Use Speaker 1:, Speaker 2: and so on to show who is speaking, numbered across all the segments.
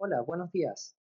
Speaker 1: Hola, buenos días.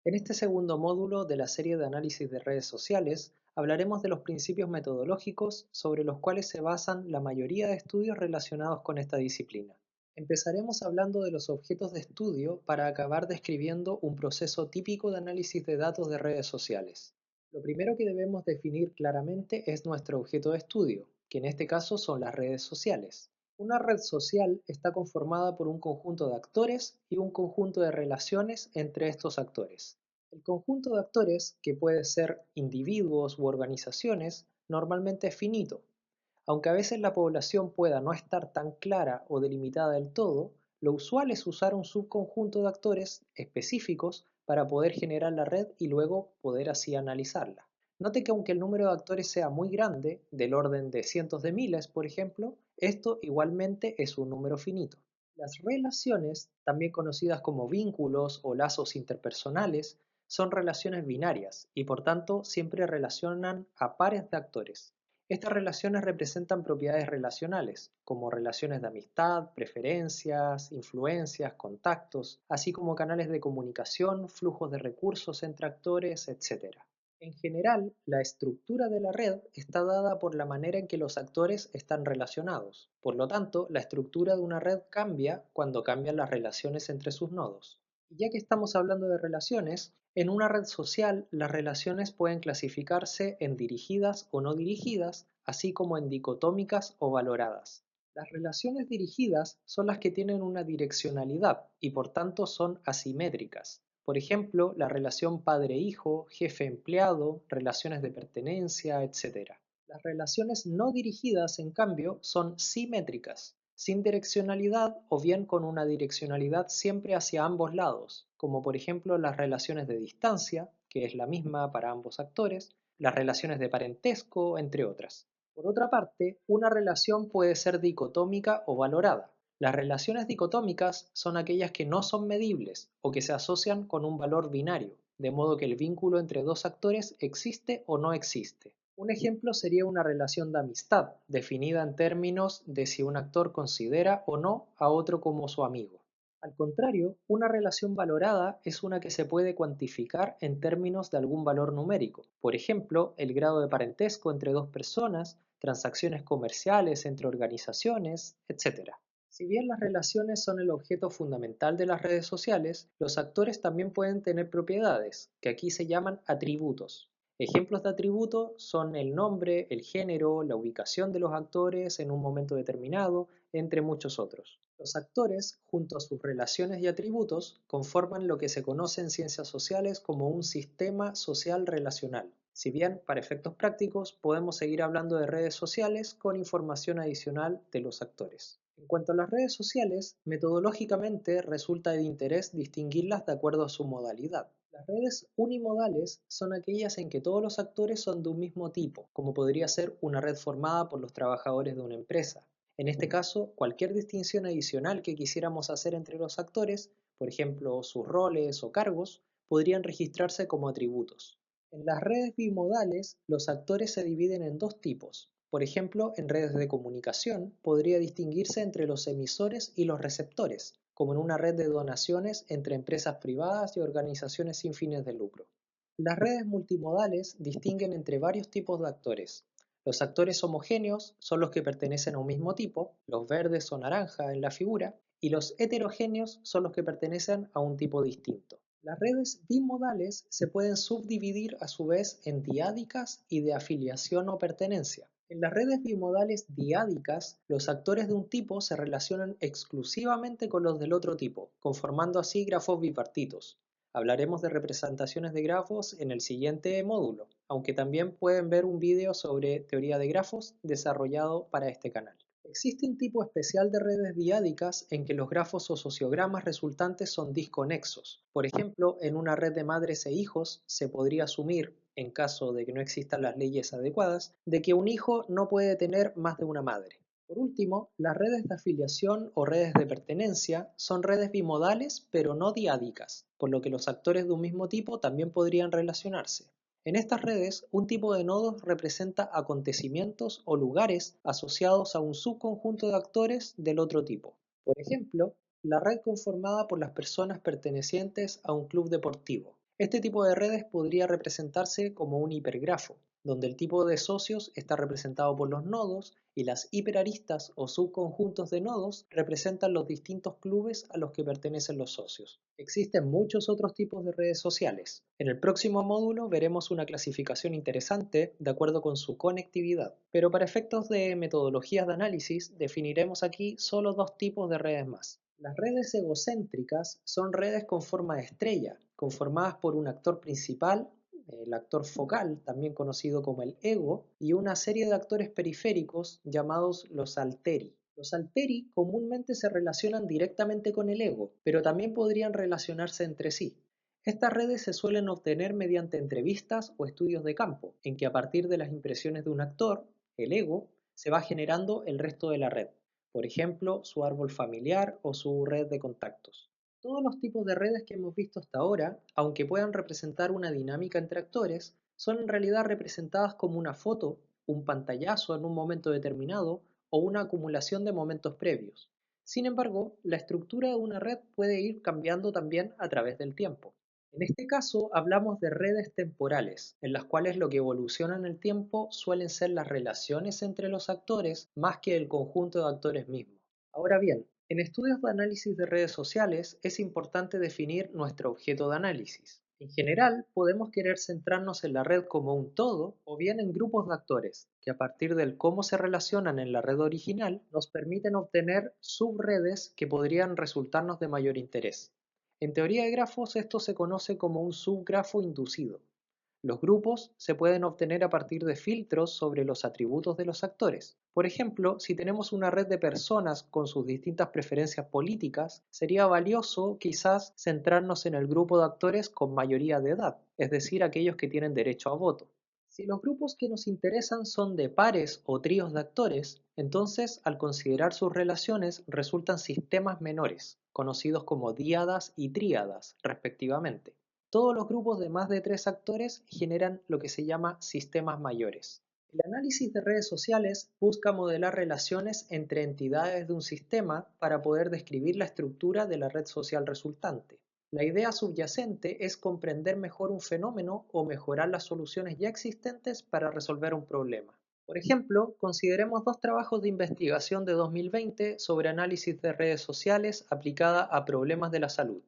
Speaker 1: En este segundo módulo de la serie de análisis de redes sociales, hablaremos de los principios metodológicos sobre los cuales se basan la mayoría de estudios relacionados con esta disciplina. Empezaremos hablando de los objetos de estudio para acabar describiendo un proceso típico de análisis de datos de redes sociales. Lo primero que debemos definir claramente es nuestro objeto de estudio, que en este caso son las redes sociales. Una red social está conformada por un conjunto de actores y un conjunto de relaciones entre estos actores. El conjunto de actores, que puede ser individuos u organizaciones, normalmente es finito. Aunque a veces la población pueda no estar tan clara o delimitada del todo, lo usual es usar un subconjunto de actores específicos para poder generar la red y luego poder así analizarla. Note que aunque el número de actores sea muy grande, del orden de cientos de miles, por ejemplo, esto igualmente es un número finito. Las relaciones, también conocidas como vínculos o lazos interpersonales, son relaciones binarias y por tanto siempre relacionan a pares de actores. Estas relaciones representan propiedades relacionales, como relaciones de amistad, preferencias, influencias, contactos, así como canales de comunicación, flujos de recursos entre actores, etc. En general, la estructura de la red está dada por la manera en que los actores están relacionados. Por lo tanto, la estructura de una red cambia cuando cambian las relaciones entre sus nodos. Y ya que estamos hablando de relaciones, en una red social las relaciones pueden clasificarse en dirigidas o no dirigidas, así como en dicotómicas o valoradas. Las relaciones dirigidas son las que tienen una direccionalidad y por tanto son asimétricas. Por ejemplo, la relación padre-hijo, jefe-empleado, relaciones de pertenencia, etc. Las relaciones no dirigidas, en cambio, son simétricas, sin direccionalidad o bien con una direccionalidad siempre hacia ambos lados, como por ejemplo las relaciones de distancia, que es la misma para ambos actores, las relaciones de parentesco, entre otras. Por otra parte, una relación puede ser dicotómica o valorada. Las relaciones dicotómicas son aquellas que no son medibles o que se asocian con un valor binario, de modo que el vínculo entre dos actores existe o no existe. Un ejemplo sería una relación de amistad, definida en términos de si un actor considera o no a otro como su amigo. Al contrario, una relación valorada es una que se puede cuantificar en términos de algún valor numérico, por ejemplo, el grado de parentesco entre dos personas, transacciones comerciales entre organizaciones, etc. Si bien las relaciones son el objeto fundamental de las redes sociales, los actores también pueden tener propiedades, que aquí se llaman atributos. Ejemplos de atributos son el nombre, el género, la ubicación de los actores en un momento determinado, entre muchos otros. Los actores, junto a sus relaciones y atributos, conforman lo que se conoce en ciencias sociales como un sistema social relacional. Si bien, para efectos prácticos, podemos seguir hablando de redes sociales con información adicional de los actores. En cuanto a las redes sociales, metodológicamente resulta de interés distinguirlas de acuerdo a su modalidad. Las redes unimodales son aquellas en que todos los actores son de un mismo tipo, como podría ser una red formada por los trabajadores de una empresa. En este caso, cualquier distinción adicional que quisiéramos hacer entre los actores, por ejemplo, sus roles o cargos, podrían registrarse como atributos. En las redes bimodales, los actores se dividen en dos tipos. Por ejemplo, en redes de comunicación podría distinguirse entre los emisores y los receptores, como en una red de donaciones entre empresas privadas y organizaciones sin fines de lucro. Las redes multimodales distinguen entre varios tipos de actores. Los actores homogéneos son los que pertenecen a un mismo tipo, los verdes o naranja en la figura, y los heterogéneos son los que pertenecen a un tipo distinto. Las redes bimodales se pueden subdividir a su vez en diádicas y de afiliación o pertenencia. En las redes bimodales diádicas, los actores de un tipo se relacionan exclusivamente con los del otro tipo, conformando así grafos bipartitos. Hablaremos de representaciones de grafos en el siguiente módulo, aunque también pueden ver un video sobre teoría de grafos desarrollado para este canal. Existe un tipo especial de redes diádicas en que los grafos o sociogramas resultantes son disconexos. Por ejemplo, en una red de madres e hijos se podría asumir, en caso de que no existan las leyes adecuadas, de que un hijo no puede tener más de una madre. Por último, las redes de afiliación o redes de pertenencia son redes bimodales pero no diádicas, por lo que los actores de un mismo tipo también podrían relacionarse. En estas redes, un tipo de nodos representa acontecimientos o lugares asociados a un subconjunto de actores del otro tipo. Por ejemplo, La red conformada por las personas pertenecientes a un club deportivo. Este tipo de redes podría representarse como un hipergrafo, donde el tipo de socios está representado por los nodos y las hiperaristas o subconjuntos de nodos representan los distintos clubes a los que pertenecen los socios. Existen muchos otros tipos de redes sociales. En el próximo módulo veremos una clasificación interesante de acuerdo con su conectividad, pero para efectos de metodologías de análisis definiremos aquí solo dos tipos de redes más. Las redes egocéntricas son redes con forma de estrella, conformadas por un actor principal, el actor focal, también conocido como el ego, y una serie de actores periféricos llamados los alteri. Los alteri comúnmente se relacionan directamente con el ego, pero también podrían relacionarse entre sí. Estas redes se suelen obtener mediante entrevistas o estudios de campo, en que a partir de las impresiones de un actor, el ego, se va generando el resto de la red, por ejemplo, su árbol familiar o su red de contactos. Todos los tipos de redes que hemos visto hasta ahora, aunque puedan representar una dinámica entre actores, son en realidad representadas como una foto, un pantallazo en un momento determinado o una acumulación de momentos previos. Sin embargo, la estructura de una red puede ir cambiando también a través del tiempo. En este caso hablamos de redes temporales, en las cuales lo que evoluciona en el tiempo suelen ser las relaciones entre los actores más que el conjunto de actores mismos. Ahora bien, en estudios de análisis de redes sociales es importante definir nuestro objeto de análisis. En general, podemos querer centrarnos en la red como un todo o bien en grupos de actores, que a partir del cómo se relacionan en la red original nos permiten obtener subredes que podrían resultarnos de mayor interés. En teoría de grafos esto se conoce como un subgrafo inducido. Los grupos se pueden obtener a partir de filtros sobre los atributos de los actores. Por ejemplo, si tenemos una red de personas con sus distintas preferencias políticas, sería valioso quizás centrarnos en el grupo de actores con mayoría de edad, es decir, aquellos que tienen derecho a voto. Si los grupos que nos interesan son de pares o tríos de actores, entonces al considerar sus relaciones resultan sistemas menores, conocidos como díadas y tríadas, respectivamente. Todos los grupos de más de tres actores generan lo que se llama sistemas mayores. El análisis de redes sociales busca modelar relaciones entre entidades de un sistema para poder describir la estructura de la red social resultante. La idea subyacente es comprender mejor un fenómeno o mejorar las soluciones ya existentes para resolver un problema. Por ejemplo, consideremos dos trabajos de investigación de 2020 sobre análisis de redes sociales aplicada a problemas de la salud.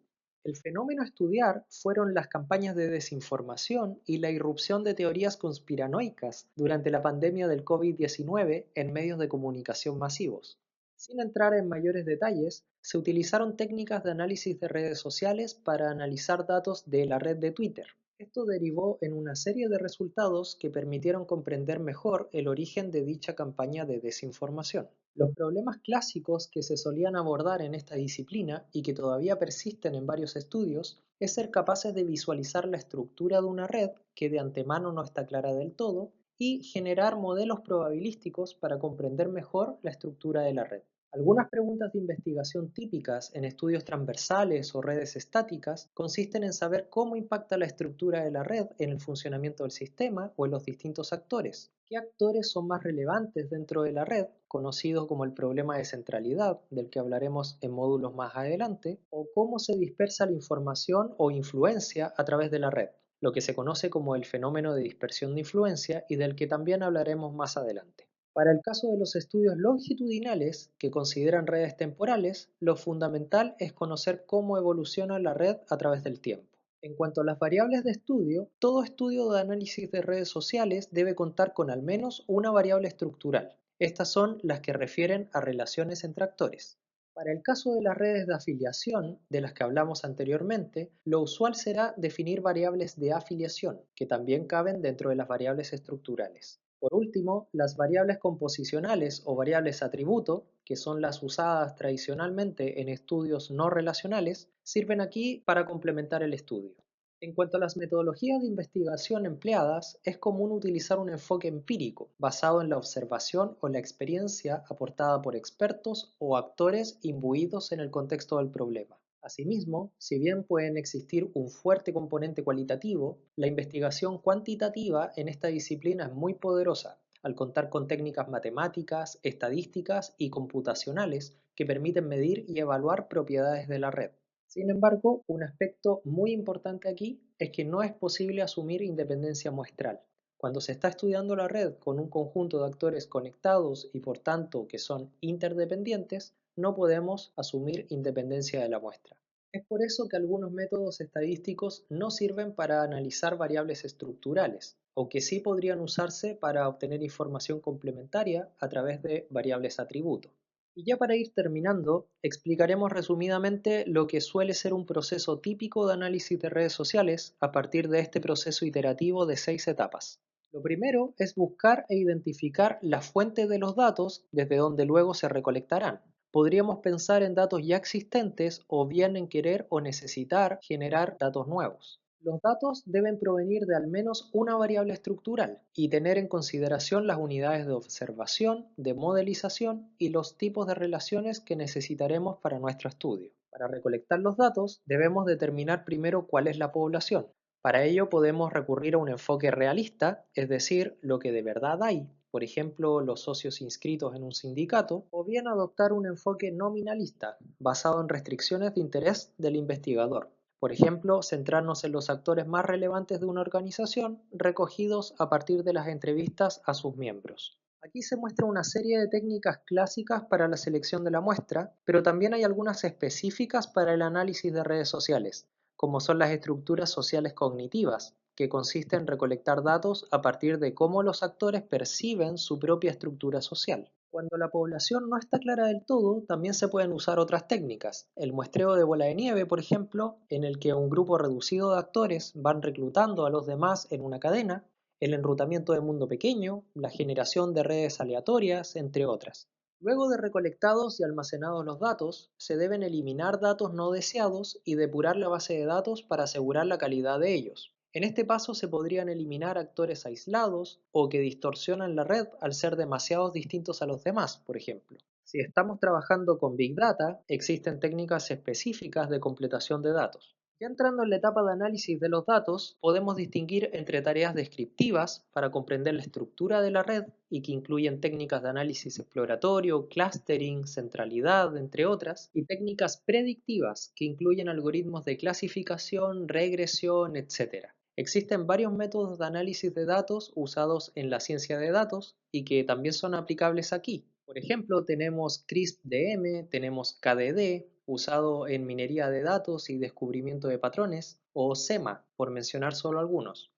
Speaker 1: El fenómeno a estudiar fueron las campañas de desinformación y la irrupción de teorías conspiranoicas durante la pandemia del COVID-19 en medios de comunicación masivos. Sin entrar en mayores detalles, se utilizaron técnicas de análisis de redes sociales para analizar datos de la red de Twitter. Esto derivó en una serie de resultados que permitieron comprender mejor el origen de dicha campaña de desinformación. Los problemas clásicos que se solían abordar en esta disciplina y que todavía persisten en varios estudios es ser capaces de visualizar la estructura de una red que de antemano no está clara del todo y generar modelos probabilísticos para comprender mejor la estructura de la red. Algunas preguntas de investigación típicas en estudios transversales o redes estáticas consisten en saber cómo impacta la estructura de la red en el funcionamiento del sistema o en los distintos actores. ¿Qué actores son más relevantes dentro de la red, conocido como el problema de centralidad, del que hablaremos en módulos más adelante? ¿O cómo se dispersa la información o influencia a través de la red, lo que se conoce como el fenómeno de dispersión de influencia y del que también hablaremos más adelante? Para el caso de los estudios longitudinales, que consideran redes temporales, lo fundamental es conocer cómo evoluciona la red a través del tiempo. En cuanto a las variables de estudio, todo estudio de análisis de redes sociales debe contar con al menos una variable estructural. Estas son las que refieren a relaciones entre actores. Para el caso de las redes de afiliación, de las que hablamos anteriormente, lo usual será definir variables de afiliación, que también caben dentro de las variables estructurales. Por último, las variables composicionales o variables atributo, que son las usadas tradicionalmente en estudios no relacionales, sirven aquí para complementar el estudio. En cuanto a las metodologías de investigación empleadas, es común utilizar un enfoque empírico, basado en la observación o la experiencia aportada por expertos o actores imbuidos en el contexto del problema. Asimismo, si bien pueden existir un fuerte componente cualitativo, la investigación cuantitativa en esta disciplina es muy poderosa, al contar con técnicas matemáticas, estadísticas y computacionales que permiten medir y evaluar propiedades de la red. Sin embargo, un aspecto muy importante aquí es que no es posible asumir independencia muestral. Cuando se está estudiando la red con un conjunto de actores conectados y por tanto que son interdependientes, no podemos asumir independencia de la muestra. Es por eso que algunos métodos estadísticos no sirven para analizar variables estructurales, aunque sí podrían usarse para obtener información complementaria a través de variables atributo. Y ya para ir terminando, explicaremos resumidamente lo que suele ser un proceso típico de análisis de redes sociales a partir de este proceso iterativo de 6 etapas. Lo primero es buscar e identificar la fuente de los datos desde donde luego se recolectarán. Podríamos pensar en datos ya existentes o bien en querer o necesitar generar datos nuevos. Los datos deben provenir de al menos una variable estructural y tener en consideración las unidades de observación, de modelización y los tipos de relaciones que necesitaremos para nuestro estudio. Para recolectar los datos debemos determinar primero cuál es la población. Para ello podemos recurrir a un enfoque realista, es decir, lo que de verdad hay, por ejemplo, los socios inscritos en un sindicato, o bien adoptar un enfoque nominalista, basado en restricciones de interés del investigador. Por ejemplo, centrarnos en los actores más relevantes de una organización, recogidos a partir de las entrevistas a sus miembros. Aquí se muestra una serie de técnicas clásicas para la selección de la muestra, pero también hay algunas específicas para el análisis de redes sociales, como son las estructuras sociales cognitivas, que consiste en recolectar datos a partir de cómo los actores perciben su propia estructura social. Cuando la población no está clara del todo, también se pueden usar otras técnicas. El muestreo de bola de nieve, por ejemplo, en el que un grupo reducido de actores van reclutando a los demás en una cadena, el enrutamiento de mundo pequeño, la generación de redes aleatorias, entre otras. Luego de recolectados y almacenados los datos, se deben eliminar datos no deseados y depurar la base de datos para asegurar la calidad de ellos. En este paso se podrían eliminar actores aislados o que distorsionan la red al ser demasiados distintos a los demás, por ejemplo. Si estamos trabajando con Big Data, existen técnicas específicas de completación de datos. Ya entrando en la etapa de análisis de los datos, podemos distinguir entre tareas descriptivas para comprender la estructura de la red y que incluyen técnicas de análisis exploratorio, clustering, centralidad, entre otras, y técnicas predictivas que incluyen algoritmos de clasificación, regresión, etc. Existen varios métodos de análisis de datos usados en la ciencia de datos y que también son aplicables aquí. Por ejemplo, tenemos CRISP-DM, tenemos KDD, usado en minería de datos y descubrimiento de patrones, o SEMA, por mencionar solo algunos.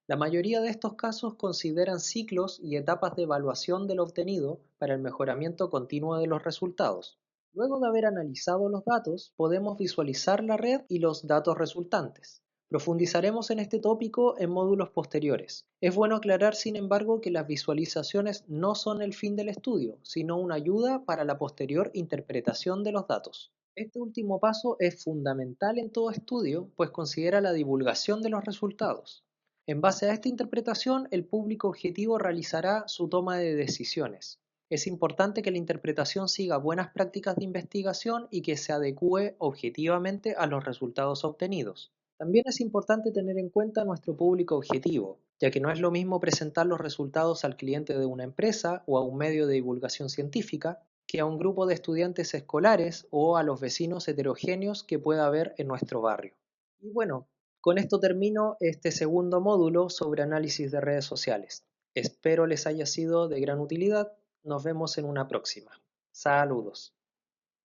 Speaker 1: La mayoría de estos casos consideran ciclos y etapas de evaluación de lo obtenido para el mejoramiento continuo de los resultados. Luego de haber analizado los datos, podemos visualizar la red y los datos resultantes. Profundizaremos en este tópico en módulos posteriores. Es bueno aclarar, sin embargo, que las visualizaciones no son el fin del estudio, sino una ayuda para la posterior interpretación de los datos. Este último paso es fundamental en todo estudio, pues considera la divulgación de los resultados. En base a esta interpretación, el público objetivo realizará su toma de decisiones. Es importante que la interpretación siga buenas prácticas de investigación y que se adecúe objetivamente a los resultados obtenidos. También es importante tener en cuenta nuestro público objetivo, ya que no es lo mismo presentar los resultados al cliente de una empresa o a un medio de divulgación científica que a un grupo de estudiantes escolares o a los vecinos heterogéneos que pueda haber en nuestro barrio. Y bueno, con esto termino este segundo módulo sobre análisis de redes sociales. Espero les haya sido de gran utilidad. Nos vemos en una próxima. Saludos.